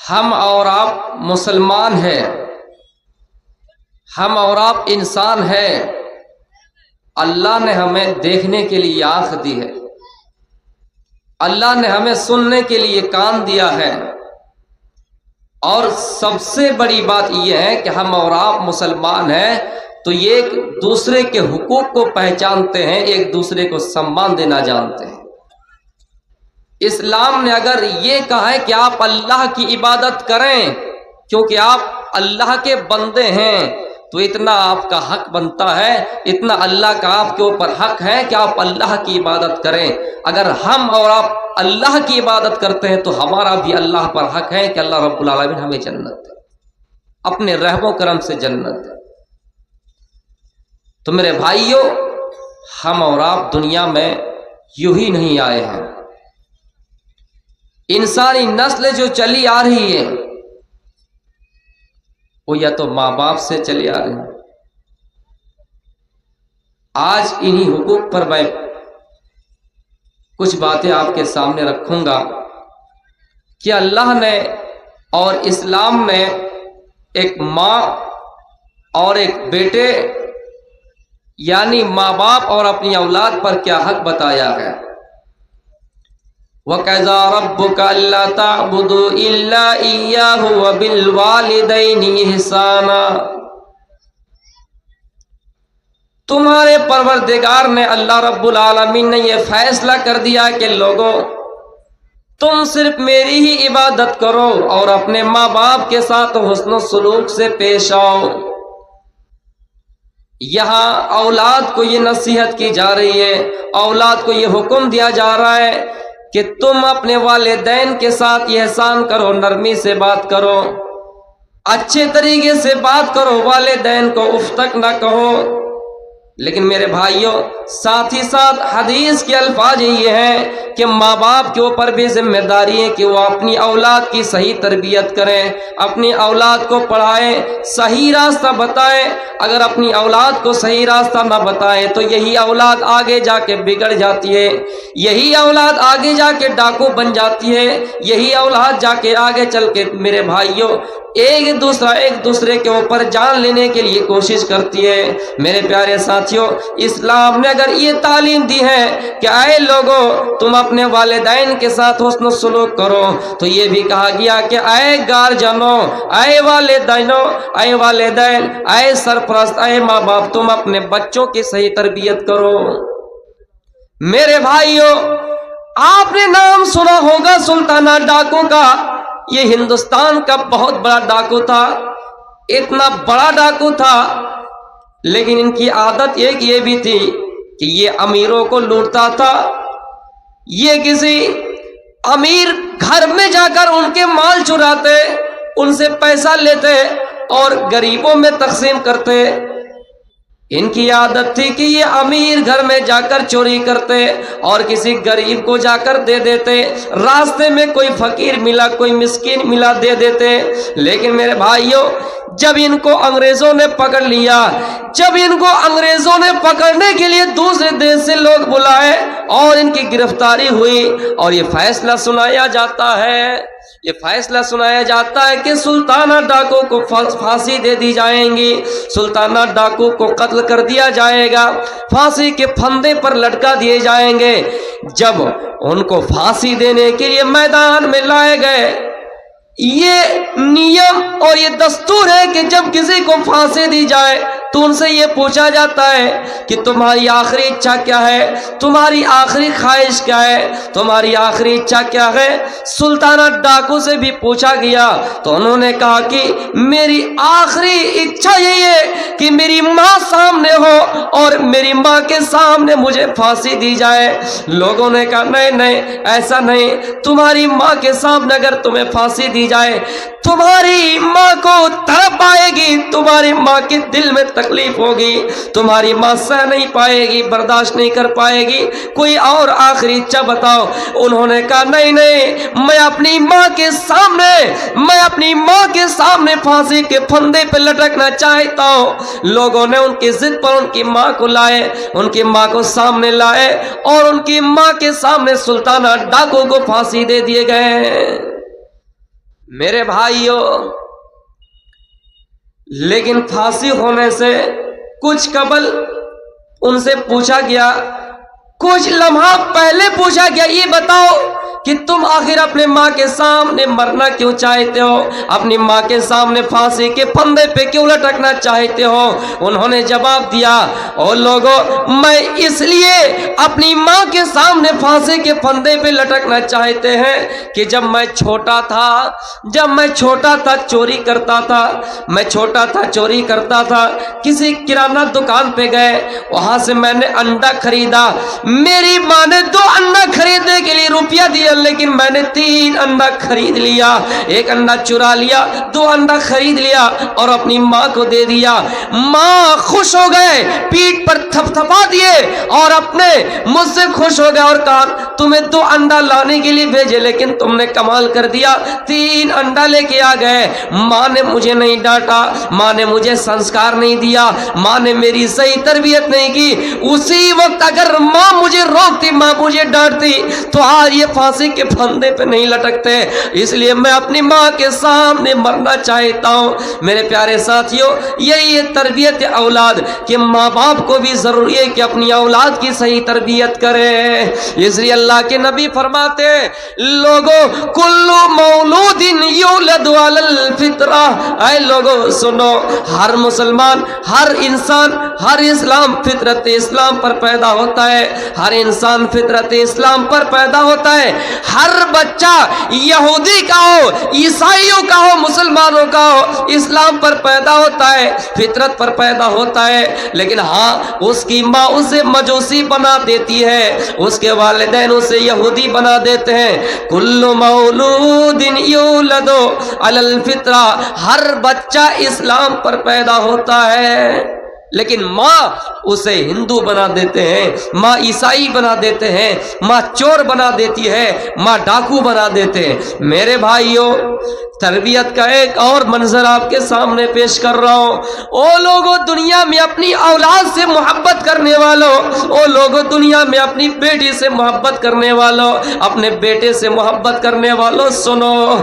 ہم اور آپ مسلمان ہیں، ہم اور آپ انسان ہیں۔ اللہ نے ہمیں دیکھنے کے لیے آنکھ دی ہے، اللہ نے ہمیں سننے کے لیے کان دیا ہے، اور سب سے بڑی بات یہ ہے کہ ہم اور آپ مسلمان ہیں تو یہ ایک دوسرے کے حقوق کو پہچانتے ہیں، ایک دوسرے کو سمان دینا جانتے ہیں۔ اسلام نے اگر یہ کہا ہے کہ آپ اللہ کی عبادت کریں کیونکہ آپ اللہ کے بندے ہیں، تو اتنا آپ کا حق بنتا ہے، اتنا اللہ کا آپ کے اوپر حق ہے کہ آپ اللہ کی عبادت کریں۔ اگر ہم اور آپ اللہ کی عبادت کرتے ہیں تو ہمارا بھی اللہ پر حق ہے کہ اللہ رب العالمین ہمیں جنت دے، اپنے رحم و کرم سے جنت دے۔ تو میرے بھائیوں، ہم اور آپ دنیا میں یوں ہی نہیں آئے ہیں۔ انسانی نسل جو چلی آ رہی ہے وہ یا تو ماں باپ سے چلی آ رہی ہے۔ آج انہی حقوق پر میں کچھ باتیں آپ کے سامنے رکھوں گا کہ اللہ نے اور اسلام نے ایک ماں اور ایک بیٹے یعنی ماں باپ اور اپنی اولاد پر کیا حق بتایا ہے۔ وَقَضَىٰ رَبُّكَ أَلَّا تَعْبُدُوا إِلَّا إِيَّاهُ وَبِالْوَالِدَيْنِ إِحْسَانًا۔ تمہارے پروردگار نے، اللہ رب العالمین نے یہ فیصلہ کر دیا کہ لوگوں تم صرف میری ہی عبادت کرو اور اپنے ماں باپ کے ساتھ حسن و سلوک سے پیش آؤ۔ یہاں اولاد کو یہ نصیحت کی جا رہی ہے، اولاد کو یہ حکم دیا جا رہا ہے کہ تم اپنے والدین کے ساتھ یہ احسان کرو، نرمی سے بات کرو، اچھے طریقے سے بات کرو، والدین کو اف تک نہ کہو۔ لیکن میرے بھائیوں، ساتھ ہی ساتھ حدیث کے الفاظ یہ ہیں کہ ماں باپ کے اوپر بھی ذمہ داری ہے کہ وہ اپنی اولاد کی صحیح تربیت کریں، اپنی اولاد کو پڑھائیں، صحیح راستہ بتائیں۔ اگر اپنی اولاد کو صحیح راستہ نہ بتائیں تو یہی اولاد آگے جا کے بگڑ جاتی ہے، یہی اولاد آگے جا کے ڈاکو بن جاتی ہے، یہی اولاد جا کے آگے چل کے میرے بھائیوں ایک دوسرے کے اوپر جان لینے کے لیے کوشش کرتی ہے۔ میرے پیارے ساتھیوں، اسلام نے اگر یہ تعلیم دی ہے کہ اے لوگوں تم اپنے والدین کے ساتھ حسن و سلوک کرو، تو یہ بھی کہا گیا کہ اے گارجنوں، اے والدینوں، اے والدین، اے سرپرست، اے ماں باپ، تم اپنے بچوں کی صحیح تربیت کرو۔ میرے بھائیوں، آپ نے نام سنا ہوگا سلطانہ ڈاکو کا۔ یہ ہندوستان کا بہت بڑا ڈاکو تھا، اتنا بڑا ڈاکو تھا، لیکن ان کی عادت ایک یہ بھی تھی کہ یہ امیروں کو لوٹتا تھا۔ یہ کسی امیر گھر میں جا کر ان کے مال چراتے، ان سے پیسہ لیتے اور غریبوں میں تقسیم کرتے۔ ان کی عادت تھی کہ یہ امیر گھر میں جا کر چوری کرتے اور کسی غریب کو جا کر دے دیتے، راستے میں کوئی فقیر ملا، کوئی مسکین ملا، دے دیتے۔ لیکن میرے بھائیوں، جب ان کو انگریزوں نے پکڑ لیا، جب ان کو انگریزوں نے پکڑنے کے لیے دوسرے دیش سے لوگ بلائے اور ان کی گرفتاری ہوئی اور یہ فیصلہ سنایا جاتا ہے کہ سلطانہ ڈاکو کو پھانسی دے دی جائیں گی، سلطانہ ڈاکو کو قتل کر دیا جائے گا، پھانسی کے پھندے پر لٹکا دیے جائیں گے۔ جب ان کو پھانسی دینے کے لیے میدان میں لائے گئے، یہ نیم اور یہ دستور ہے کہ جب کسی کو پھانسی دی جائے تو ان سے یہ پوچھا جاتا ہے کہ تمہاری آخری اچھا کیا ہے، تمہاری آخری خواہش کیا ہے، تمہاری آخری اچھا کیا ہے۔ سلطانہ ڈاکو سے بھی پوچھا گیا تو انہوں نے کہا کہ میری آخری اچھا یہی ہے کہ میری ماں سامنے ہو اور میری ماں کے سامنے مجھے پھانسی دی جائے۔ لوگوں نے کہا نہیں ایسا نہیں، تمہاری ماں کے سامنے اگر تمہیں پھانسی دی جائے تمہاری ماں کو تڑپ آئے گی، تمہاری ماں کے دل میں تکلیف ہوگی، تمہاری ماں سہ نہیں پائے گی، برداشت نہیں کر پائے گی، کوئی اور آخری اچھا بتاؤ۔ انہوں نے کہا نہیں میں اپنی ماں کے سامنے پھانسی کے پھندے پہ لٹکنا چاہتا ہوں۔ لوگوں نے ان کی ضد پر ان کی ماں کو لائے، ان کی ماں کو سامنے لائے اور ان کی ماں کے سامنے سلطانہ ڈاکو کو پھانسی دے دیے گئے۔ میرے بھائیوں، لیکن پھانسی ہونے سے کچھ قبل ان سے پوچھا گیا، کچھ لمحہ پہلے پوچھا گیا، یہ بتاؤ کہ تم آخر اپنے ماں کے سامنے مرنا کیوں چاہتے ہو؟ اپنی ماں کے سامنے پھانسی کے پھندے پہ کیوں لٹکنا چاہتے ہو؟ انہوں نے جواب دیا، او لوگوں، میں اس لیے اپنی ماں کے سامنے پھانسی کے پھندے پہ لٹکنا چاہتے ہیں کہ جب میں چھوٹا تھا چوری کرتا تھا، کسی کرانہ دکان پہ گئے، وہاں سے میں نے انڈا خریدا، میری ماں نے 2 انڈا خریدنے کے لیے روپیہ دیا، لیکن میں نے 3 انڈا خرید لیا، 1 انڈا چرا لیا، 2 انڈا خرید لیا اور اپنی ماں کو دے دیا۔ ماں خوش ہو گئے، پیٹ پر تھپتھپا دیے اور اپنے مجھ سے خوش ہو گئے اور کہا تمہیں 2 انڈا لانے کے لیے بھیجے، لیکن تم نے کمال کر دیا، 3 انڈا لے کے آ گئے۔ ماں نے مجھے نہیں ڈانٹا، ماں نے مجھے سنسکار نہیں دیا، ماں نے میری صحیح تربیت نہیں کی۔ اسی وقت اگر ماں مجھے روکتی، ماں مجھے ڈانٹتی تو آج یہ پھانسی کے پھندے پہ نہیں لٹکتے۔ اس لیے میں اپنی ماں کے سامنے مرنا چاہتا ہوں۔ میرے پیارے ساتھیوں، یہی ہے تربیت اولاد کہ ماں باپ کو بھی ضروری ہے کہ اپنی اولاد کی صحیح تربیت کرے۔ اس لیے اللہ کے نبی فرماتے ہیں، لوگوں کل مولود یولد علی الفطرہ، اے لوگوں سنو، ہر مسلمان، ہر انسان، ہر اسلام فطرت اسلام پر پیدا ہوتا ہے، ہر انسان فطرت اسلام پر پیدا ہوتا ہے۔ ہر بچہ یہودی کا ہو، عیسائیوں کا ہو، مسلمانوں کا ہو، اسلام پر پیدا ہوتا ہے، فطرت پر پیدا ہوتا ہے، لیکن ہاں اس کی ماں اسے مجوسی بنا دیتی ہے، اس کے والدین اسے یہودی بنا دیتے ہیں۔ کل مولود یولد علی الفطرہ، ہر بچہ اسلام پر پیدا ہوتا ہے، لیکن ماں اسے ہندو بنا دیتے ہیں، ماں عیسائی بنا دیتے ہیں، ماں چور بنا دیتی ہے، ماں ڈاکو بنا دیتے ہیں۔ میرے بھائیوں، تربیت کا ایک اور منظر آپ کے سامنے پیش کر رہا ہوں۔ او لوگوں دنیا میں اپنی اولاد سے محبت کرنے والوں، او لوگوں دنیا میں اپنی بیٹی سے محبت کرنے والوں، اپنے بیٹے سے محبت کرنے والوں، سنو،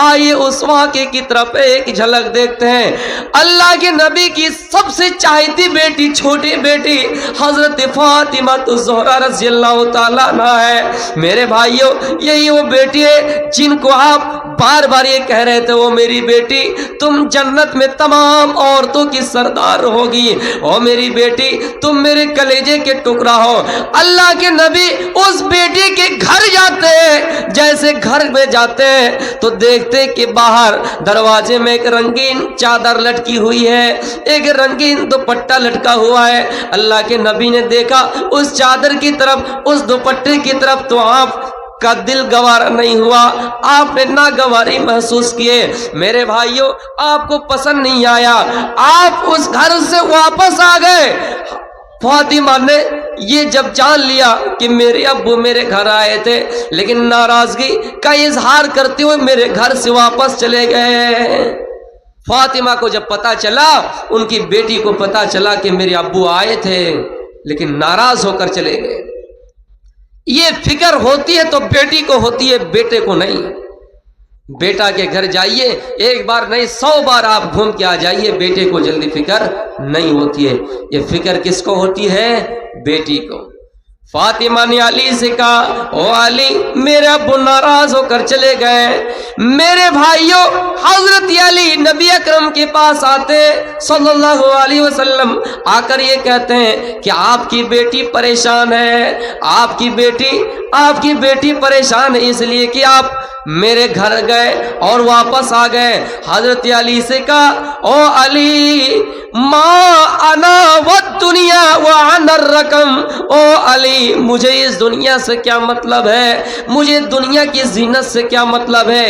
آئیے اس واقعے کی طرف ایک جھلک دیکھتے ہیں۔ اللہ کے نبی کی سب سے چاہتی بیٹی، چھوٹی بیٹی حضرت فاطمہ الزہرا رضی اللہ تعالیٰ عنہ ہے۔ میرے بھائیوں، یہی وہ بیٹی ہے جن کو آپ بار بار یہ کہہ رہے تھے، وہ میری بیٹی تم جنت میں تمام عورتوں کی سردار ہوگی، او میری بیٹی تم میرے کلیجے کے ٹکڑا ہو۔ اللہ کے نبی اس بیٹی کے گھر جاتے ہیں، جیسے گھر میں جاتے ہیں تو دیکھتے کہ باہر دروازے میں ایک رنگین چادر لٹکی ہوئی ہے، ایک رنگین دوپٹہ لٹکا ہوا ہے۔ اللہ کے نبی نے دیکھا اس چادر کی طرف، اس دوپٹے کی طرف، تو آپ کا دل گوارا نہیں ہوا، آپ نے ناگواری محسوس کیے۔ میرے بھائیوں، آپ کو پسند نہیں آیا، آپ اس گھر سے واپس آ گئے۔ فاطمہ نے یہ جب جان لیا کہ میرے ابو میرے گھر آئے تھے، لیکن ناراضگی کا اظہار کرتے ہوئے میرے گھر سے واپس چلے گئے۔ فاطمہ کو جب پتا چلا، ان کی بیٹی کو پتا چلا کہ میرے ابو آئے تھے لیکن ناراض ہو کر چلے گئے۔ یہ فکر ہوتی ہے تو بیٹی کو ہوتی ہے، بیٹے کو نہیں۔ بیٹا کے گھر جائیے، ایک بار نہیں 100 بار آپ گھوم کے آ جائیے، بیٹے کو جلدی فکر نہیں ہوتی ہے۔ یہ فکر کس کو ہوتی ہے؟ بیٹی کو۔ فاطمہ نے علی سے کہا، او علی میرے ابو ناراض ہو کر چلے گئے۔ میرے بھائیوں، حضرت علی نبی اکرم کے پاس آتے صلی اللہ علیہ وسلم، آ کر یہ کہتے ہیں کہ آپ کی بیٹی پریشان ہے، آپ کی بیٹی پریشان ہے اس لیے کہ آپ میرے گھر گئے اور واپس آ گئے۔ حضرت علی سے کہا، او علی ما انا والدنیا وعن الرقم، او علی مجھے اس دنیا سے کیا مطلب ہے، مجھے دنیا کی زینت سے کیا مطلب ہے۔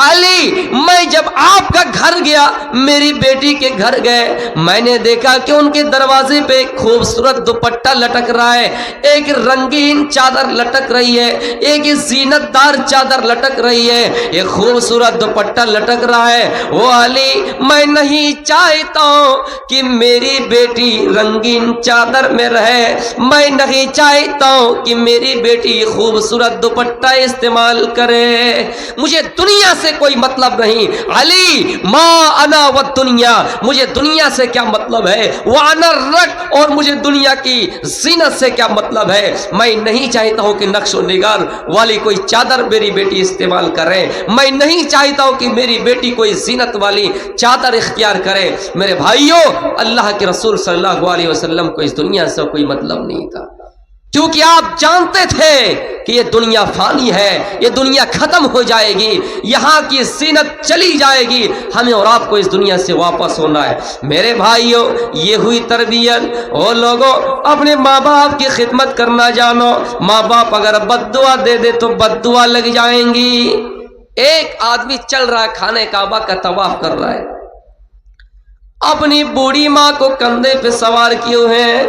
علی میں جب آپ کا گھر گیا، میری بیٹی کے گھر گئے، میں نے دیکھا کہ ان کے دروازے پہ ایک خوبصورت دوپٹہ لٹک رہا ہے، ایک رنگین چادر لٹک رہی رہی ہے, ایک زینت دار چادر لٹک رہی ہے, ایک خوبصورت دوپٹہ لٹک رہا ہے. وہ علی, میں نہیں چاہتا ہوں کہ میری بیٹی رنگین چادر میں رہے, میں نہیں چاہتا ہوں کہ میری بیٹی خوبصورت دوپٹہ استعمال کرے, مجھے دنیا سے کوئی مطلب نہیں. علی ما انا والدنیا, مجھے دنیا سے کیا مطلب ہے, وانا الرق, اور مجھے دنیا کی زینت سے کیا مطلب ہے. میں نہیں چاہتا ہوں کہ نقش و نگار والی کوئی چادر میری بیٹی استعمال کرے, میں نہیں چاہتا ہوں کہ میری بیٹی کوئی زینت والی چادر اختیار کرے. میرے بھائیوں, اللہ کے رسول صلی اللہ علیہ وسلم کو اس دنیا سے کوئی مطلب نہیں تھا, کیونکہ آپ جانتے تھے کہ یہ دنیا فانی ہے, یہ دنیا ختم ہو جائے گی, یہاں کی زینت چلی جائے گی, ہمیں اور آپ کو اس دنیا سے واپس ہونا ہے. میرے بھائیوں, یہ ہوئی تربیت. اور لوگوں, اپنے ماں باپ کی خدمت کرنا جانو. ماں باپ اگر بد دعا دے دے تو بد دعا لگ جائیں گی. ایک آدمی چل رہا ہے, خانہ کعبہ کا طواف کر رہا ہے, اپنی بوڑھی ماں کو کندھے پہ سوار کیے ہوئے ہیں,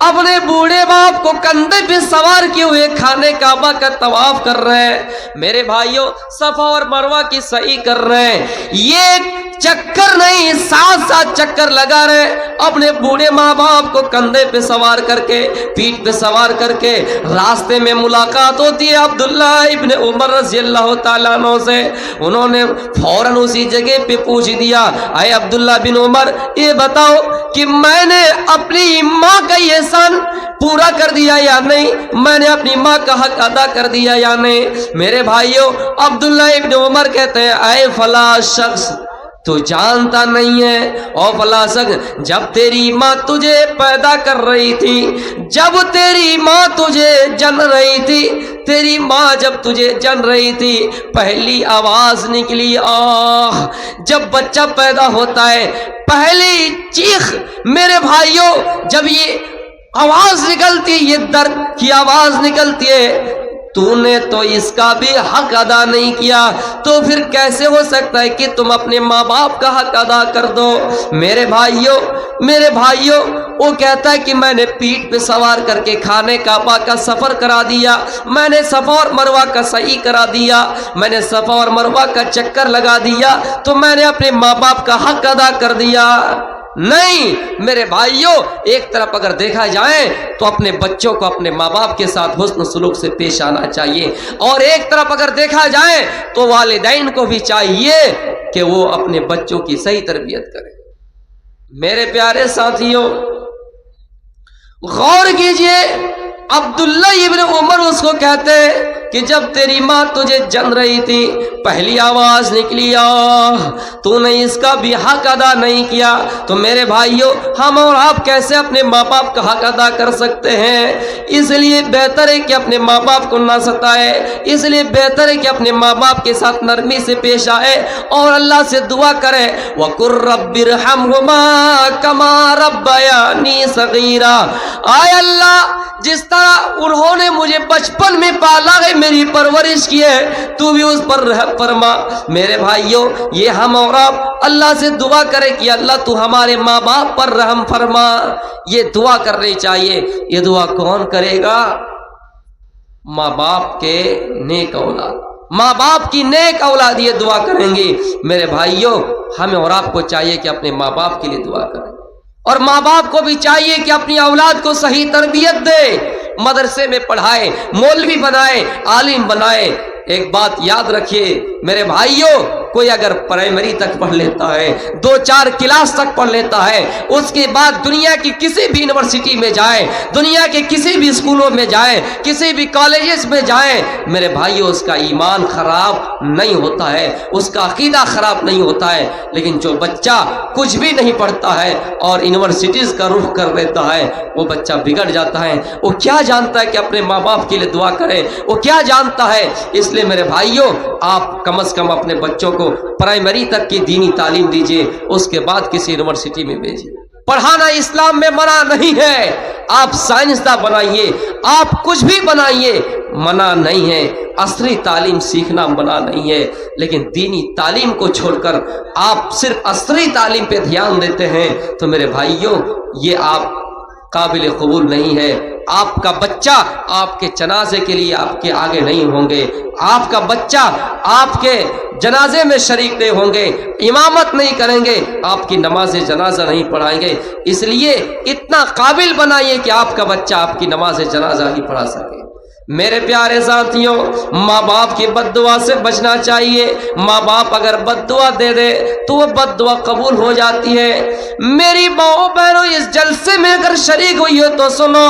اپنے بوڑھے باپ کو کندھے پہ سوار کیے ہوئے خانہ کعبہ کا طواف کر رہے ہیں. میرے بھائیوں, صفا اور مروہ کی سعی کر رہے ہیں. یہ چکر نہیں, 7 چکر لگا رہے, اپنے بوڑھے ماں باپ کو کندھے پہ سوار کر کے, پیٹھ پہ سوار کر کے. راستے میں ملاقات ہوتی ہے عبداللہ ابن عمر رضی اللہ تعالیٰ عنہ سے. انہوں نے فوراً اسی جگہ پہ پوچھ دیا, اے عبداللہ بن عمر, یہ بتاؤ کہ میں نے اپنی ماں کا یہ احسان پورا کر دیا یا نہیں, میں نے اپنی ماں کا حق ادا کر دیا یا نہیں. میرے بھائیوں, عبداللہ ابن عمر کہتے ہیں, اے فلاں شخص, تو جانتا نہیں ہے, او فلاں شخص, جب تیری ماں تجھے پیدا کر رہی تھی, جب تیری ماں تجھے جن رہی تھی, تیری ماں جب تجھے جن رہی تھی, پہلی آواز نکلی آہ. جب بچہ پیدا ہوتا ہے, پہلی چیخ, میرے بھائیوں, جب یہ آواز نکلتی ہے, یہ درد کی آواز نکلتی ہے, تو نے تو اس کا بھی حق ادا نہیں کیا, تو پھر کیسے ہو سکتا ہے کہ تم اپنے ماں باپ کا حق ادا کر دو. میرے بھائیوں, وہ کہتا ہے کہ میں نے پیٹھ پہ سوار کر کے خانہ کعبہ کا سفر کرا دیا, میں نے صفا اور مروہ کا سعی کرا دیا, میں نے صفا اور مروہ کا چکر لگا دیا, تو میں نے اپنے ماں باپ کا حق ادا کر دیا. نہیں میرے بھائیوں, ایک طرف اگر دیکھا جائے تو اپنے بچوں کو اپنے ماں باپ کے ساتھ حسن سلوک سے پیش آنا چاہیے, اور ایک طرف اگر دیکھا جائے تو والدین کو بھی چاہیے کہ وہ اپنے بچوں کی صحیح تربیت کریں. میرے پیارے ساتھیوں, غور کیجئے, عبداللہ ابن عمر اس کو کہتے کہ جب تیری ماں تجھے جن رہی تھی, پہلی آواز نکلی آہ, تو نے اس کا بھی حق ادا نہیں کیا. تو میرے بھائیوں, ہم اور آپ کیسے اپنے ماں باپ کا حق ادا کر سکتے ہیں؟ اس لیے بہتر ہے کہ اپنے ماں باپ کو نہ ستائے, اس لیے بہتر ہے کہ اپنے ماں باپ کے ساتھ نرمی سے پیش آئے اور اللہ سے دعا کرے, وَقُلْ رَبِّ ارْحَمْهُمَا كَمَا رَبَّيَانِي صَغِيرًا. آئے اللہ, جس طرح انہوں نے مجھے بچپن میں پالا ہے, میری پرورش کی ہے, تو بھی اس پر رحم فرما. میرے بھائیوں, یہ ہم اور آپ اللہ سے دعا کرے کہ اللہ تو ہمارے ماں باپ پر رحم فرما. یہ دعا کرنی چاہیے. یہ دعا کون کرے گا؟ ماں باپ کے نیک اولاد, ماں باپ کی نیک اولاد یہ دعا کریں گے. میرے بھائیوں, ہمیں اور آپ کو چاہیے کہ اپنے ماں باپ کے لیے دعا کریں, اور ماں باپ کو بھی چاہیے کہ اپنی اولاد کو صحیح تربیت دے, مدرسے میں پڑھائے, مولوی بنائے, عالم بنائے. ایک بات یاد رکھیے میرے بھائیوں, کوئی اگر پرائمری تک پڑھ لیتا ہے, 2-4 کلاس تک پڑھ لیتا ہے, اس کے بعد دنیا کی کسی بھی یونیورسٹی میں جائے, دنیا کے کسی بھی اسکولوں میں جائے, کسی بھی کالجز میں جائے, میرے بھائیوں اس کا ایمان خراب نہیں ہوتا ہے, اس کا عقیدہ خراب نہیں ہوتا ہے. لیکن جو بچہ کچھ بھی نہیں پڑھتا ہے اور یونیورسٹیز کا رخ کر لیتا ہے, وہ بچہ بگڑ جاتا ہے. وہ کیا جانتا ہے کہ اپنے ماں باپ کے لیے دعا کرے؟ وہ کیا جانتا ہے؟ اس لیے میرے بھائیوں, آپ کم از کم اپنے بچوں کو پرائمری تک کی دینی تعلیم دیجیے, اس کے بعد کسی یونیورسٹی میں بھیجیے. پڑھانا اسلام میں منع نہیں ہے, آپ سائنسداں بنائیے, آپ کچھ بھی بنائیے, منع نہیں ہے. عصری تعلیم سیکھنا منع نہیں ہے, لیکن دینی تعلیم کو چھوڑ کر آپ صرف عصری تعلیم پہ دھیان دیتے ہیں تو میرے بھائیوں, یہ آپ قابل قبول نہیں ہے. آپ کا بچہ آپ کے جنازے کے لیے آپ کے آگے نہیں ہوں گے، آپ کا بچہ آپ کے جنازے میں شریک نہیں ہوں گے، امامت نہیں کریں گے، آپ کی نماز جنازہ نہیں پڑھائیں گے. اس لیے اتنا قابل بنائیے کہ آپ کا بچہ آپ کی نماز جنازہ نہیں پڑھا سکے. میرے پیارے ساتھیوں، ماں باپ کی بد دعا سے بچنا چاہیے. ماں باپ اگر بد دعا دے دے تو وہ بد دعا قبول ہو جاتی ہے. میری ماؤں بہنوں، اس جلسے میں اگر شریک ہوئی ہو تو سنو،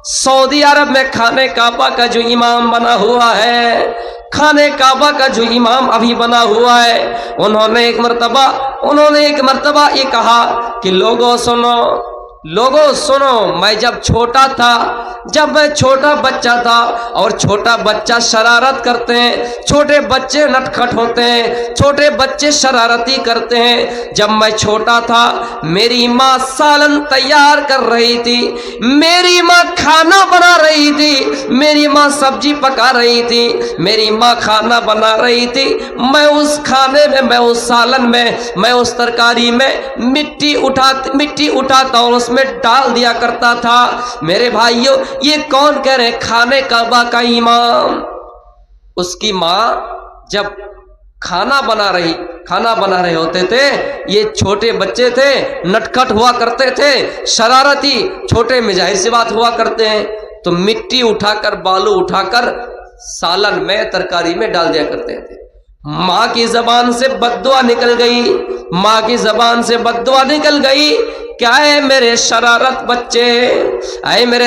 سعودی عرب میں خانہ کعبہ کا جو امام بنا ہوا ہے، خانہ کعبہ کا جو امام ابھی بنا ہوا ہے، انہوں نے ایک مرتبہ یہ کہا کہ لوگوں سنو، میں جب میں چھوٹا بچہ تھا، اور چھوٹا بچہ شرارت کرتے ہیں، چھوٹے بچے نٹکھٹ ہوتے ہیں، چھوٹے بچے شرارتی کرتے ہیں. جب میں چھوٹا تھا میری ماں سالن تیار کر رہی تھی، میری ماں کھانا بنا رہی تھی، میری ماں سبزی پکا رہی تھی، میری ماں کھانا بنا رہی تھی. میں اس کھانے میں، میں اس سالن میں، میں اس ترکاری میں مٹی اٹھاتا اور اس میں ڈال دیا کرتا تھا. میرے بھائیوں، یہ کون کہہ رہے ہیں؟ خانہ کعبہ کا امام. اس کی ماں جب کھانا بنا رہے ہوتے تھے، یہ چھوٹے بچے تھے، نٹکھٹ ہوا کرتے تھے، شرارتی، چھوٹے میں ظاہر سی بات ہوا کرتے ہیں، تو مٹی اٹھا کر، بالو اٹھا کر سالن میں، ترکاری میں ڈال دیا کرتے تھے. ماں کی زبان سے بد دعا نکل گئی، ماں کی زبان سے بد دعا نکل گئی. کیا ہے میرے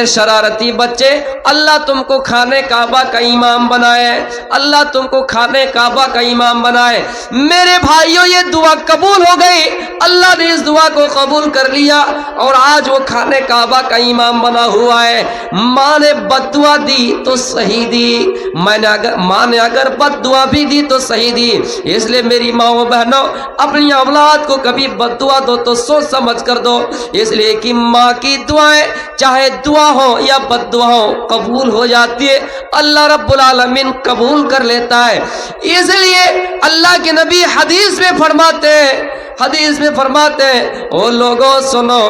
شرارتی بچے، اللہ تم کو خانہ کعبہ کا امام بنائے، اللہ تم کو خانہ کعبہ کا امام بنائے. میرے بھائیوں، یہ دعا قبول ہو گئی، اللہ نے اس دعا کو قبول کر لیا، اور آج وہ خانہ کعبہ کا امام بنا ہوا ہے. ماں نے بد دعا دی تو صحیح دی، ماں نے اگر بد دعا بھی دی تو صحیح دی. اس لیے میری ماں بہنوں، اپنی اولاد کو کبھی بد دعا دو تو سوچ سمجھ کر دو، اس لیے کہ ماں کی دعائیں چاہے دعا ہو یا بد دعا ہو قبول ہو جاتی ہے، اللہ رب العالمین قبول کر لیتا ہے. اس لیے اللہ کے نبی حدیث میں فرماتے ہیں او لوگوں سنو،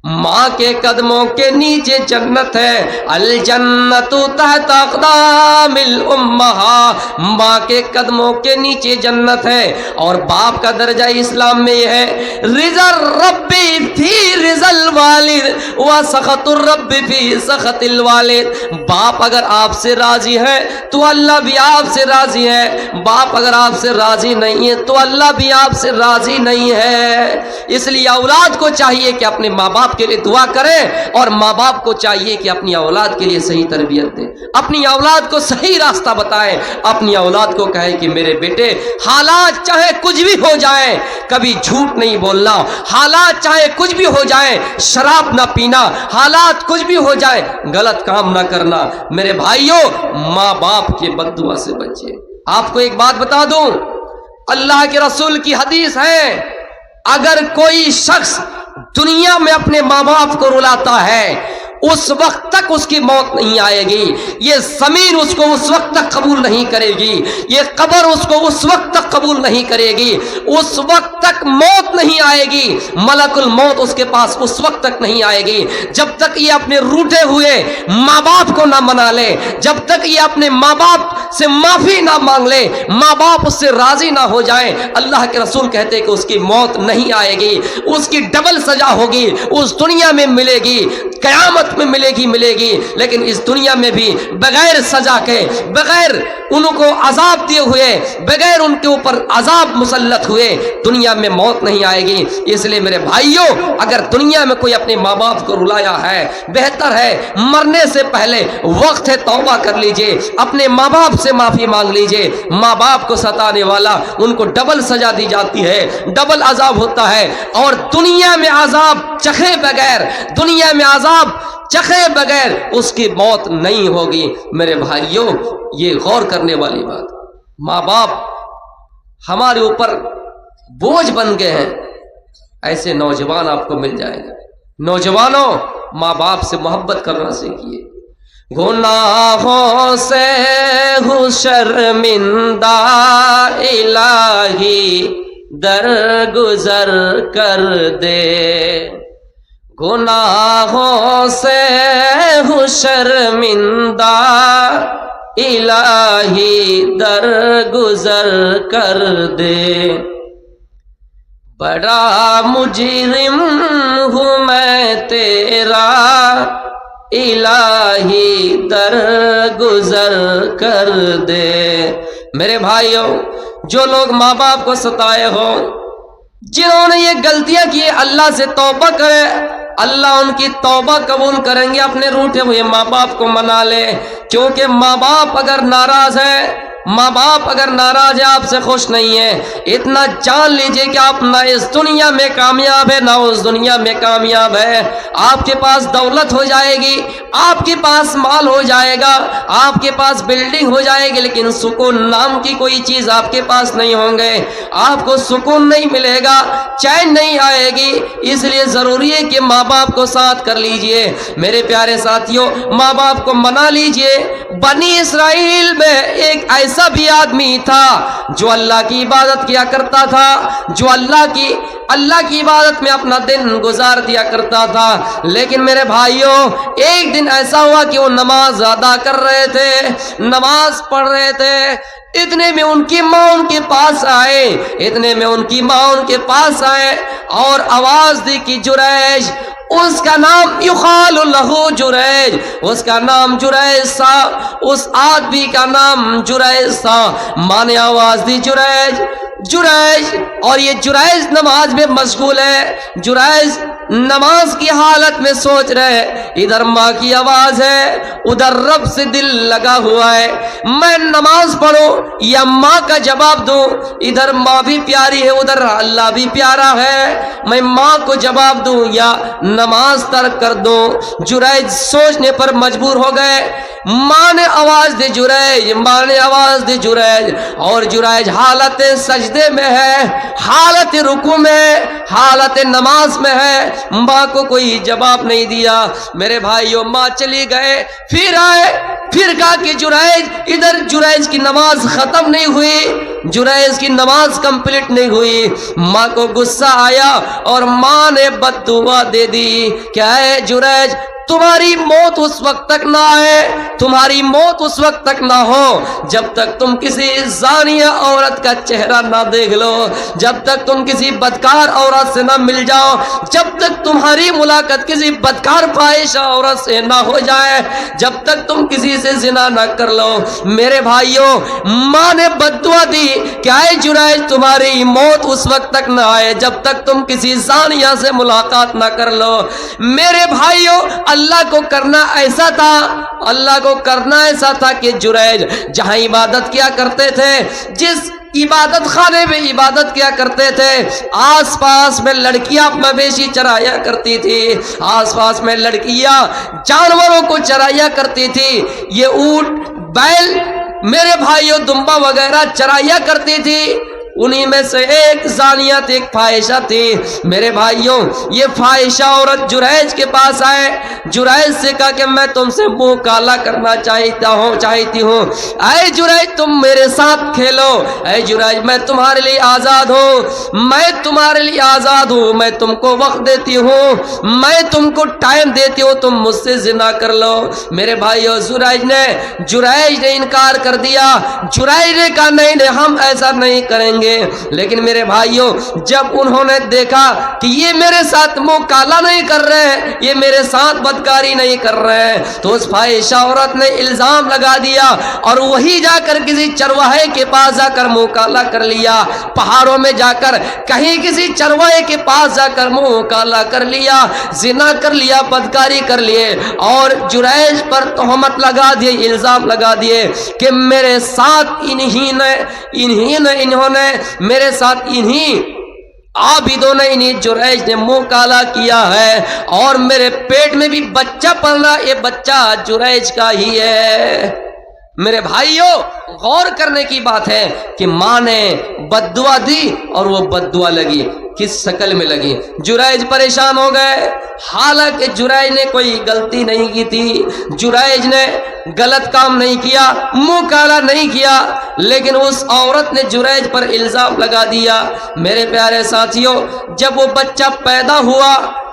ماں کے قدموں کے نیچے جنت ہے، الجنت تحت اقدام الامہات، ماں کے قدموں کے نیچے جنت ہے. اور باپ کا درجہ اسلام میں یہ ہے، رضا الرب فی رضا الوالد و سخط الرب فی سخط الوالد. باپ اگر آپ سے راضی ہے تو اللہ بھی آپ سے راضی ہے، باپ اگر آپ سے راضی نہیں ہے تو اللہ بھی آپ سے راضی نہیں ہے. اس لیے اولاد کو چاہیے کہ اپنے ماں باپ کے لیے دعا کریں، اور ماں باپ کو چاہیے کہ اپنی اولاد کے لیے صحیح تربیت دیں، اپنی اولاد کو صحیح راستہ بتائیں، اپنی اولاد کو کہیں کہ میرے بیٹے حالات چاہے کچھ بھی ہو جائیں کبھی جھوٹ نہیں بولنا، حالات چاہے کچھ بھی ہو جائیں شراب نہ پینا، حالات کچھ بھی ہو جائے غلط کام نہ کرنا. میرے بھائیوں، ماں باپ کے بد دعا سے بچے. آپ کو ایک بات بتا دوں، اللہ کے رسول کی حدیث ہے، اگر کوئی شخص دنیا میں اپنے ماں باپ کو رلاتا ہے اس وقت تک اس کی موت نہیں آئے گی، یہ زمین اس کو اس وقت تک قبول نہیں کرے گی، یہ قبر اس کو اس وقت تک قبول نہیں کرے گی، اس وقت تک موت نہیں آئے گی، ملک الموت اس کے پاس اس وقت تک نہیں آئے گی جب تک یہ اپنے روٹے ہوئے ماں باپ کو نہ منا لے، جب تک یہ اپنے ماں باپ سے معافی نہ مانگ لے، ماں باپ اس سے راضی نہ ہو جائیں. اللہ کے رسول کہتے ہیں کہ اس کی موت نہیں آئے گی، اس کی ڈبل سزا ہوگی، اس دنیا میں ملے گی، قیامت میں ملے گی. لیکن اس دنیا میں بھی بغیر سزا کے، بغیر ان کو عذاب دیے ہوئے، بغیر ان کے اوپر عذاب مسلط ہوئے دنیا میں موت نہیں آئے گی. اس لیے میرے بھائیوں، اگر دنیا میں کوئی اپنے ماں باپ کو رلایا ہے، بہتر ہے مرنے سے پہلے وقت ہے توبہ کر لیجئے، اپنے ماں باپ سے معافی مانگ لیجئے. ماں باپ کو ستانے والا ان کو ڈبل سزا دی جاتی ہے، ڈبل عذاب ہوتا ہے، اور دنیا میں عذاب چکھے بغیر، دنیا میں عذاب چکھے بغیر اس کی موت نہیں ہوگی. میرے بھائیوں، یہ غور کرنے والی بات. ماں باپ ہمارے اوپر بوجھ بن گئے ہیں. ایسے نوجوان آپ کو مل جائیں گے. نوجوانوں، ماں باپ سے محبت کرنا سیکھیے. گناہوں سے ہوں شرمندہ الہی درگزر کر دے، گناہوں سے ہوں شرمندہ، الہی درگزر کر دے، بڑا مجرم ہوں میں تیرا، الہی درگزر کر دے۔ میرے بھائیوں، جو لوگ ماں باپ کو ستائے ہو، جنہوں نے یہ غلطیاں کی، اللہ سے توبہ کرے، اللہ ان کی توبہ قبول کریں گے۔ اپنے روٹھے ہوئے ماں باپ کو منا لے، کیونکہ ماں باپ اگر ناراض ہے، ماں باپ اگر ناراض ہے، آپ سے خوش نہیں ہے، اتنا جان لیجئے کہ آپ نہ اس دنیا میں کامیاب ہے نہ اس دنیا میں کامیاب ہے۔ آپ کے پاس دولت ہو جائے گی، آپ کے پاس مال ہو جائے گا، آپ کے پاس بلڈنگ ہو جائے گی، لیکن سکون نام کی کوئی چیز آپ کے پاس نہیں ہوں گے۔ آپ کو سکون نہیں ملے گا، چین نہیں آئے گی۔ اس لیے ضروری ہے کہ ماں باپ کو ساتھ کر لیجئے۔ میرے پیارے ساتھیوں، ماں باپ کو منا لیجئے۔ بنی اسرائیل میں ایک ایسا بھی آدمی تھا جو اللہ کی عبادت کیا کرتا تھا، جو اللہ کی عبادت میں اپنا دن گزار دیا کرتا تھا، لیکن میرے بھائیوں، ایک دن ایسا ہوا کہ وہ نماز ادا کر رہے تھے، نماز پڑھ رہے تھے، اتنے میں ان کی ماں ان کے پاس آئے اور آواز دی کہ جریج، اس کا نام یقال لہ جریج، اس کا نام جریج تھا، اس آدمی کا نام جریج تھا۔ ماں نے آواز دی جریج جریج، اور یہ جریج نماز میں مشغول ہے۔ جریج نماز کی حالت میں سوچ رہے، ادھر ماں کی آواز ہے، ادھر رب سے دل لگا ہوا ہے، میں نماز پڑھوں یا ماں کا جواب دوں؟ ادھر ماں بھی پیاری ہے، ادھر اللہ بھی پیارا ہے، میں ماں کو جواب دوں یا نماز ترک کر دوں؟ جریج سوچنے پر مجبور ہو گئے۔ ماں نے آواز دی جریج، ماں نے آواز دی جریج، اور جریج حالت سجدے میں ہے، حالت رکوع میں، حالت نماز میں ہے، ماں کو کوئی جواب نہیں دیا۔ میرے بھائیوں، ماں چلی گئے، پھر آئے، پھر کہا کہ جریج، ادھر جریج کی نماز ختم نہیں ہوئی، جریج کی نماز کمپلیٹ نہیں ہوئی۔ ماں کو غصہ آیا اور ماں نے بد دعا دے دی، کیا ہے جریج، تمہاری موت اس وقت تک نہ آئے، تمہاری موت اس وقت تک نہ ہو جب تک تم کسی زانیہ عورت کا چہرہ نہ دیکھ لو، جب تک تم کسی بدکار عورت سے نہ مل جاؤ، جب تک تمہاری ملاقات کسی بدکار فاحشہ عورت سے نہ ہو جائے، جب تک تم کسی سے زنا نہ کر لو۔ میرے بھائیوں، ماں نے بد دعا دی کہ اے جریج، تمہاری موت اس وقت تک نہ آئے جب تک تم کسی زانیہ سے ملاقات نہ کر لو۔ میرے بھائیوں، اللہ کو کرنا ایسا تھا، اللہ کو کرنا ایسا تھا کہ جریج جہاں عبادت کیا کرتے تھے، جس عبادت خانے میں عبادت کیا کرتے تھے، آس پاس میں لڑکیاں مویشی چرایا کرتی تھی، آس پاس میں لڑکیاں جانوروں کو چرایا کرتی تھی، یہ اونٹ، بیل، میرے بھائیوں دمبا وغیرہ چرایا کرتی تھی، انہی میں سے ایک زانیہ تھی، ایک فاحشہ تھی۔ میرے بھائیوں، یہ فاحشہ عورت جریج کے پاس آئے، جریج سے کہا کہ میں تم سے منہ کالا کرنا چاہتی ہوں، اے جریج تم میرے ساتھ کھیلو، اے جریج میں تمہارے لیے آزاد ہوں، میں تمہارے لیے آزاد ہوں، میں تم کو وقت دیتی ہوں، میں تم کو ٹائم دیتی ہوں، تم مجھ سے زنا کر لو۔ میرے بھائیوں، جریج نے انکار کر دیا، جریج نے کہا نہیں، ہم ایسا نہیں کریں گے۔ لیکن میرے بھائیوں، جب انہوں نے دیکھا کہ یہ میرے ساتھ منہ کالا نہیں کر رہے، یہ میرے ساتھ بدکاری نہیں کر رہے، تو اس فاحشہ عورت نے الزام لگا دیا اور وہی جا کر کسی چرواہے کے پاس جا کر منہ کالا کر لیا، پہاڑوں میں جا کر کہیں کسی چرواہے کے پاس جا کر منہ کالا کر لیا، زنا کر لیا، بدکاری کر لیے، اور جریج پر تہمت لگا دیے، الزام لگا دیے کہ میرے ساتھ انہوں نے میرے ساتھ عابدوں نے انہیں جریج نے منہ کالا کیا ہے، اور میرے پیٹ میں بھی بچہ پلا، یہ بچہ جریج کا ہی ہے۔ میرے بھائیوں، غور کرنے کی بات ہے کہ ماں نے بد دعا دی اور وہ بد دعا لگی، کس شکل میں لگی؟ جریج پریشان ہو گئے، حالانکہ جریج نے کوئی غلطی نہیں کی تھی، جریج نے غلط کام نہیں کیا، منہ کالا نہیں کیا، لیکن اس عورت نے جریج پر الزام لگا دیا۔ میرے پیارے ساتھیوں، جب وہ بچہ پیدا ہوا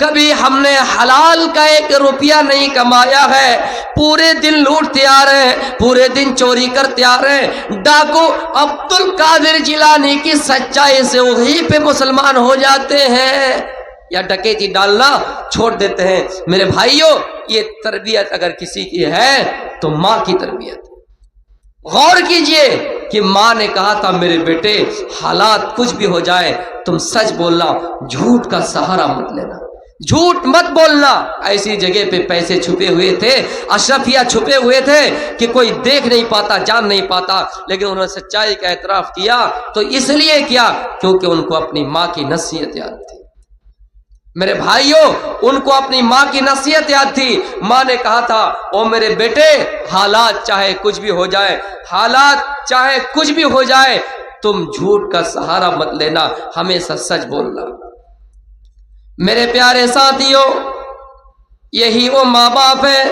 کبھی ہم نے حلال کا 1 روپیہ نہیں کمایا ہے، پورے دن لوٹتے آ رہے ہیں، پورے دن چوری کرتے آ رہے ہیں۔ ڈاکو عبد القادر جیلانی کی سچائی سے وہی پہ مسلمان ہو جاتے ہیں یا ڈکیتی ڈالنا چھوڑ دیتے ہیں۔ میرے بھائیوں، یہ تربیت اگر کسی کی ہے تو ماں کی تربیت۔ غور کیجئے کہ ماں نے کہا تھا میرے بیٹے حالات کچھ بھی ہو جائے تم سچ بولنا، جھوٹ کا سہارا مت لینا، جھوٹ مت بولنا۔ ایسی جگہ پہ پیسے چھپے ہوئے تھے، اشرفیہ چھپے ہوئے تھے کہ کوئی دیکھ نہیں پاتا، جان نہیں پاتا، لیکن انہوں نے سچائی کا اعتراف کیا تو اس لیے کیا کیونکہ ان کو اپنی ماں کی نصیحت یاد تھی۔ میرے بھائیوں، ان کو اپنی ماں کی نصیحت یاد تھی۔ ماں نے کہا تھا او میرے بیٹے حالات چاہے کچھ بھی ہو جائے، حالات چاہے کچھ بھی ہو جائے، تم جھوٹ کا سہارا مت لینا، ہمیشہ سچ بولنا۔ میرے پیارے ساتھیوں، یہی وہ ماں باپ ہے،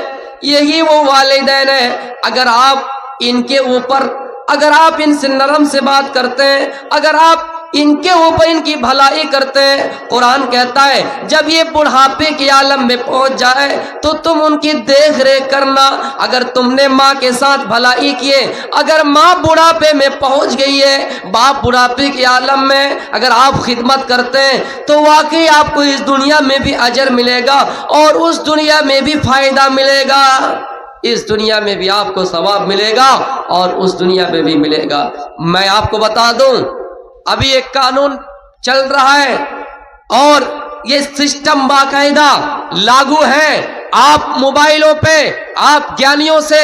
یہی وہ والدین ہیں۔ اگر آپ ان کے اوپر، اگر آپ ان سے نرم سے بات کرتے ہیں، اگر آپ ان کے اوپر ان کی بھلائی کرتے ہیں، قرآن کہتا ہے جب یہ بڑھاپے کے عالم میں پہنچ جائے تو تم ان کی دیکھ ریکھ کرنا۔ اگر تم نے ماں کے ساتھ بھلائی کیے، اگر ماں بڑھاپے میں پہنچ گئی ہے، باپ بڑھاپے کے عالم میں اگر آپ خدمت کرتے ہیں تو واقعی آپ کو اس دنیا میں بھی اجر ملے گا اور اس دنیا میں بھی فائدہ ملے گا۔ اس دنیا میں بھی آپ کو ثواب ملے گا اور اس دنیا میں بھی ملے گا۔ میں آپ کو بتا دوں، ابھی ایک قانون چل رہا ہے اور یہ سسٹم باقاعدہ لاگو ہے۔ آپ موبائلوں پہ آپ گیانیوں سے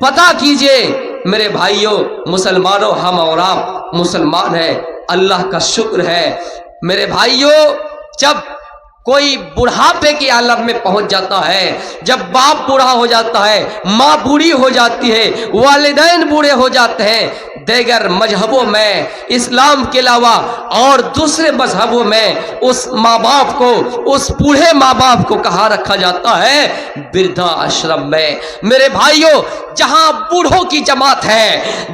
پتہ کیجئے۔ میرے بھائیوں، مسلمانوں، ہم اور آپ مسلمان ہیں، اللہ کا شکر ہے۔ میرے بھائیوں، جب کوئی بڑھاپے کے عالم میں پہنچ جاتا ہے، جب باپ بوڑھا ہو جاتا ہے، ماں بوڑھی ہو جاتی ہے، والدین بوڑھے ہو جاتے ہیں، دیگر مذہبوں میں اسلام کے علاوہ اور دوسرے مذہبوں میں اس ماں باپ کو، اس بوڑھے ماں باپ کو کہاں رکھا جاتا ہے؟ وردھا آشرم میں۔ میرے بھائیوں، جہاں بوڑھوں کی جماعت ہے،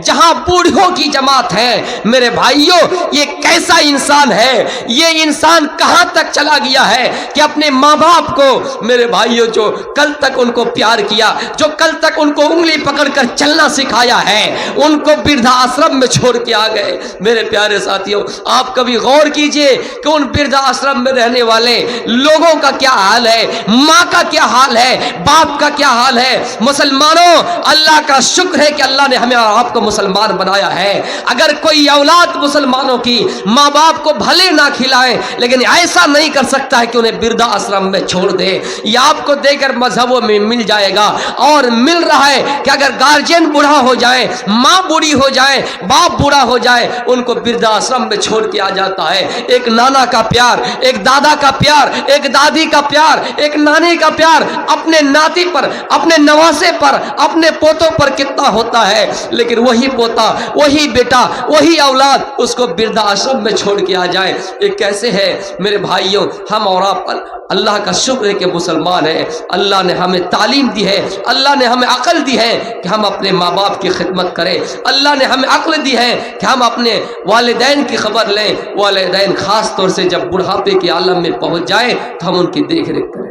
جہاں بوڑھوں کی جماعت ہے، میرے بھائیوں، یہ کیسا انسان ہے؟ یہ انسان کہاں تک چلا گیا ہے کہ اپنے ماں باپ کو، میرے بھائیوں، جو کل تک ان کو پیار کیا، جو کل تک ان کو انگلی پکڑ کر چلنا سکھایا ہے، ان کو وردھا آشرم میں چھوڑ کے آ گئے۔ میرے پیارے ساتھیوں، آپ کبھی غور کیجئے کہ ان وردھا آشرم میں رہنے والے لوگوں کا کیا حال ہے، ماں کا کیا حال ہے، باپ کا کیا حال ہے۔ مسلمانوں، اللہ کا شکر ہے کہ اللہ نے ہمیں اور آپ کو مسلمان بنایا ہے۔ اگر کوئی اولاد مسلمانوں کی ماں باپ کو بھلے نہ کھلائے لیکن ایسا نہیں کر سکتا ہے کہ انہیں وردھا آشرم میں چھوڑ دے۔ یہ آپ کو دیگر مذہبوں میں مل جائے گا اور مل رہا ہے کہ اگر گارجین بوڑھا ہو جائے، ماں بوڑھی ہو جائے، باپ بوڑھا ہو جائے، ان کو وردھا آشرم میں چھوڑ کے آ جاتا ہے۔ ایک نانا کا پیار، ایک دادا کا پیار، ایک دادی کا پیار، ایک نانی کا پیار اپنے ناتی پر، اپنے نواسے پر، اپنے پوتوں پر کتنا ہوتا ہے، لیکن وہی پوتا، وہی بیٹا، وہی اولاد اس کو وردھا آشرم میں چھوڑ کے آ جائے۔ یہ کیسے ہے؟ میرے بھائیوں، ہم اور آپ اللہ کا شکر ہے کہ مسلمان ہیں۔ اللہ نے ہمیں تعلیم دی ہے، اللہ نے ہمیں عقل دی ہے کہ ہم اپنے ماں باپ کی خدمت کریں، اللہ نے ہمیں عقل دی ہے کہ ہم اپنے والدین کی خبر لیں۔ والدین خاص طور سے جب بڑھاپے کے عالم میں پہنچ جائیں تو ہم ان کی دیکھ ریکھ کریں۔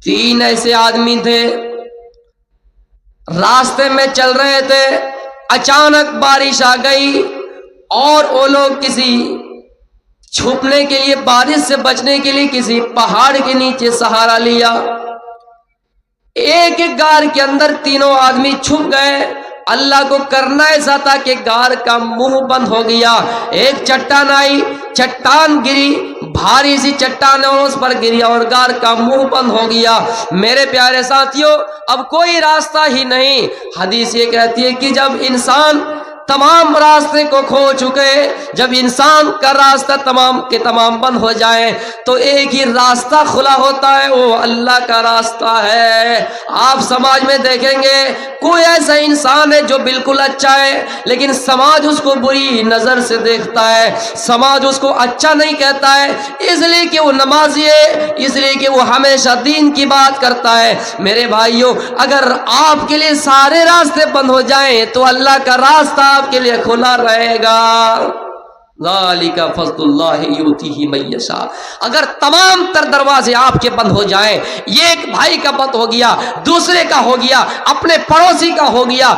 3 ایسے آدمی تھے، راستے میں چل رہے تھے، اچانک بارش آ گئی اور وہ لوگ کسی چھپنے کے لیے، بارش سے بچنے کے لیے کسی پہاڑ کے نیچے سہارا لیا۔ ایک ایک غار کے اندر تینوں آدمی چھپ گئے۔ اللہ کو کرنا ایسا تھا کہ غار کا منہ بند ہو گیا۔ ایک چٹان آئی، چٹان گری، بھاری سی چٹان اس پر گری اور غار کا منہ بند ہو گیا۔ میرے پیارے ساتھیوں، اب کوئی راستہ ہی نہیں۔ حدیث یہ کہتی ہے کہ جب انسان تمام راستے کو کھو چکے، جب انسان کا راستہ تمام کے تمام بند ہو جائے تو ایک ہی راستہ کھلا ہوتا ہے، وہ اللہ کا راستہ ہے۔ آپ سماج میں دیکھیں گے کوئی ایسا انسان ہے جو بالکل اچھا ہے لیکن سماج اس کو بری نظر سے دیکھتا ہے، سماج اس کو اچھا نہیں کہتا ہے، اس لیے کہ وہ نمازی ہے، اس لیے کہ وہ ہمیشہ دین کی بات کرتا ہے۔ میرے بھائیوں، اگر آپ کے لیے سارے راستے بند ہو جائیں تو اللہ کا راستہ آپ کے لیے کھلا رہے گا۔ ذالک فضل اللہ یؤتیہ من یشاء۔ اگر تمام تر دروازے آپ کے بند ہو جائیں، یہ ایک بھائی کا بند ہو گیا، دوسرے کا ہو گیا، اپنے پڑوسی کا ہو گیا،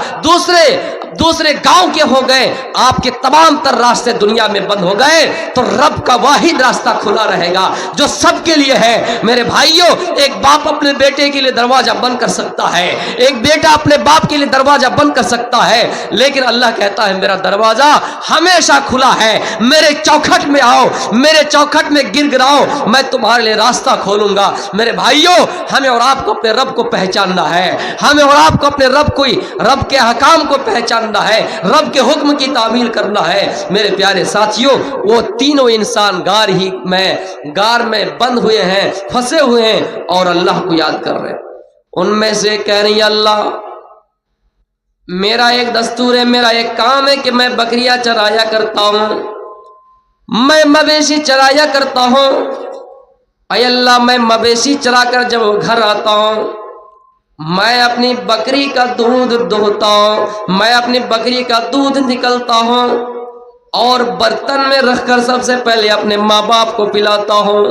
دوسرے گاؤں کے ہو گئے، آپ کے تمام تر راستے دنیا میں بند ہو گئے، تو رب کا واحد راستہ کھلا رہے گا جو سب کے لیے ہے۔ میرے بھائیوں، ایک باپ اپنے بیٹے کے لیے دروازہ بند کر سکتا ہے، ایک بیٹا اپنے باپ کے لیے دروازہ بند کر سکتا ہے، لیکن اللہ کہتا ہے میرا دروازہ ہمیشہ کھلا ہے، میرے چوکھٹ میں آؤ، میرے چوکھٹ میں گر گراؤ، میں تمہارے لیے راستہ کھولوں گا۔ میرے بھائیوں، ہمیں اور آپ کو اپنے رب کو پہچاننا ہے، ہمیں اور آپ کو اپنے رب کے احکام کو پہچاننا ہے، رب کے حکم کی تعمیل کرنا ہے۔ میرے پیارے ساتھیوں، وہ تینوں انسان غار میں بند ہوئے ہیں، پھنسے ہوئے ہیں اور اللہ کو یاد کر رہے ہیں۔ ان میں سے کہہ رہی اللہ، میرا ایک دستور ہے، میرا ایک کام ہے کہ میں بکریاں چرایا کرتا ہوں، میں مویشی چرایا کرتا ہوں۔ اے اللہ، میں مویشی چرا کر جب گھر آتا ہوں، میں اپنی بکری کا دودھ دوہتا ہوں، میں اپنی بکری کا دودھ نکلتا ہوں اور برتن میں رکھ کر سب سے پہلے اپنے ماں باپ کو پلاتا ہوں۔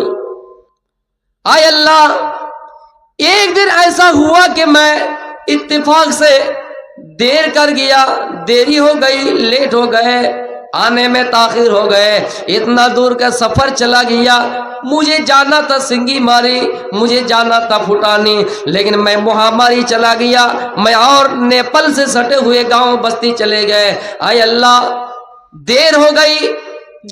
اے اللہ، ایک دن ایسا ہوا کہ میں اتفاق سے دیر کر گیا، دیری ہو گئی، لیٹ ہو گئے، آنے میں تاخیر ہو گئے، اتنا دور کا سفر چلا گیا، مجھے جانا تھا سنگی ماری، مجھے جانا تھا پھٹانی، لیکن میں مہاماری چلا گیا، میں اور نیپل سے سٹے ہوئے گاؤں بستی چلے گئے۔ اے اللہ، دیر ہو گئی،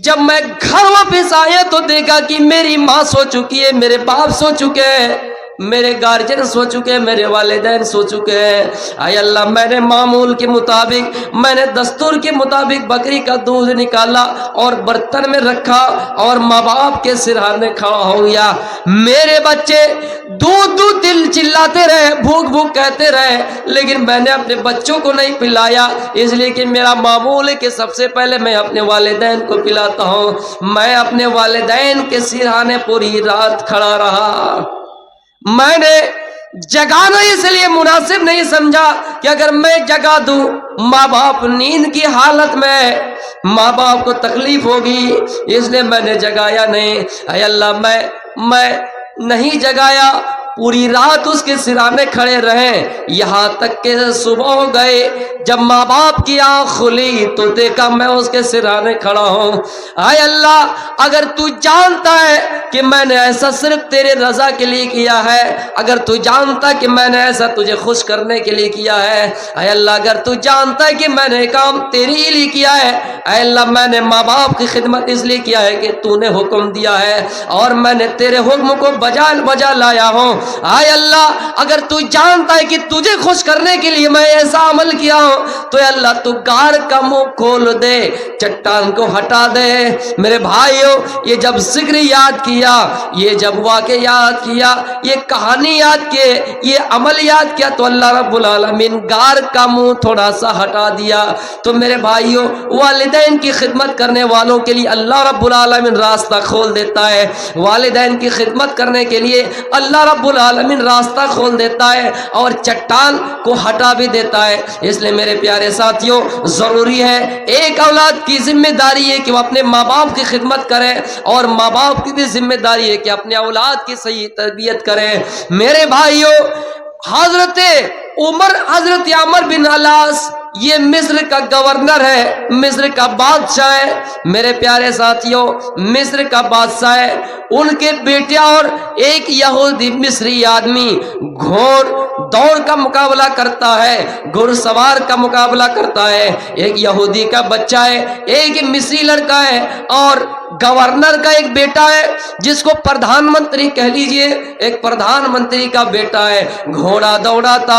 جب میں گھر واپس آیا تو دیکھا کہ میری ماں سو چکی ہے، میرے باپ سو چکے ہیں، میرے گارجن سو چکے ہیں، میرے والدین سو چکے ہیں۔ اے اللہ، میں نے معمول کے مطابق، میں نے دستور کے مطابق بکری کا دودھ نکالا اور برتن میں رکھا اور ماں باپ کے سرہانے کھڑا ہو گیا۔ میرے بچے دودھ دودھ دل چلاتے رہے، بھوک بھوک کہتے رہے، لیکن میں نے اپنے بچوں کو نہیں پلایا، اس لیے کہ میرا معمول ہے کہ سب سے پہلے میں اپنے والدین کو پلاتا ہوں۔ میں اپنے والدین کے سرہانے پوری رات کھڑا رہا۔ میں نے جگانا اس لیے مناسب نہیں سمجھا کہ اگر میں جگا دوں، ماں باپ نیند کی حالت میں، ماں باپ کو تکلیف ہوگی، اس لیے میں نے جگایا نہیں۔ اے اللہ، میں نہیں جگایا، پوری رات اس کے سرانے کھڑے رہے، یہاں تک کہ صبح ہو گئے۔ جب ماں باپ کی آنکھ کھلی تو دیکھا میں اس کے سرانے کھڑا ہوں۔ اے اللہ، اگر تو جانتا ہے کہ میں نے ایسا صرف تیرے رضا کے لیے کیا ہے، اگر تو جانتا کہ میں نے ایسا تجھے خوش کرنے کے لیے کیا ہے، اے اللہ، اگر تو جانتا ہے کہ میں نے کام تیرے ہی لیے کیا ہے، اے اللہ، میں نے ماں باپ کی خدمت اس لیے کیا ہے کہ تو نے حکم دیا ہے اور میں نے تیرے حکم کو بجا لایا ہوں۔ اے اللہ، اگر تو جانتا ہے کہ تجھے خوش کرنے کے لیے میں ایسا عمل کیا ہوں، تو اے اللہ، تو غار کا منہ کھول دے، چٹان کو ہٹا دے۔ میرے بھائیوں، یہ جب ذکر یاد کیا، یہ جب واقعہ یاد کیا، یہ کہانی یاد کی، یہ عمل یاد کیا، تو اللہ رب العالمین غار کا منہ تھوڑا سا ہٹا دیا۔ تو میرے بھائیوں، والدین کی خدمت کرنے والوں کے لیے اللہ رب العالمین راستہ کھول دیتا ہے، والدین کی خدمت کرنے کے لیے اللہ رب العالمین راستہ کھول دیتا ہے اور چٹان کو ہٹا بھی دیتا ہے۔ اس لیے میرے پیارے ساتھیوں، ضروری ہے، ایک اولاد کی ذمہ داری ہے کہ وہ اپنے ماں باپ کی خدمت کرے، اور ماں باپ کی بھی ذمہ داری ہے کہ اپنے اولاد کی صحیح تربیت کرے۔ میرے بھائیوں، حضرت عمر بن علاس، یہ مصر کا گورنر ہے، مصر کا بادشاہ ہے۔ میرے پیارے ساتھیوں، مصر کا بادشاہ ہے، ان کے بیٹے اور ایک یہودی مصری آدمی گھوڑ دوڑ کا مقابلہ کرتا ہے، گھڑ سوار کا مقابلہ کرتا ہے۔ ایک یہودی کا بچہ ہے، ایک مصری لڑکا ہے، اور گورنر کا ایک بیٹا ہے جس کو پردھان منتری کہہ لیجئے، ایک پردھان منتری کا بیٹا ہے۔ گھوڑا دوڑاتا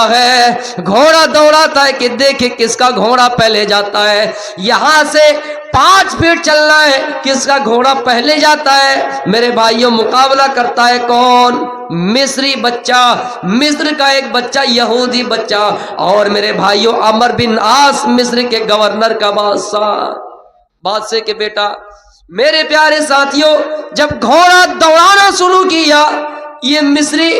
ہے کہ دیکھے کس کا گھوڑا پہلے جاتا ہے۔ یہاں سے 5 فٹ چلنا ہے، کس کا گھوڑا پہلے جاتا ہے۔ میرے بھائیوں، مقابلہ کرتا ہے کون؟ مصری بچہ، مصر کا ایک بچہ، یہودی بچہ، اور میرے بھائیوں، عمر بن عاص، مصر کے گورنر کا بادشاہ کے بیٹا۔ میرے پیارے ساتھیوں، جب گھوڑا دوڑانا شروع کیا، یہ مصری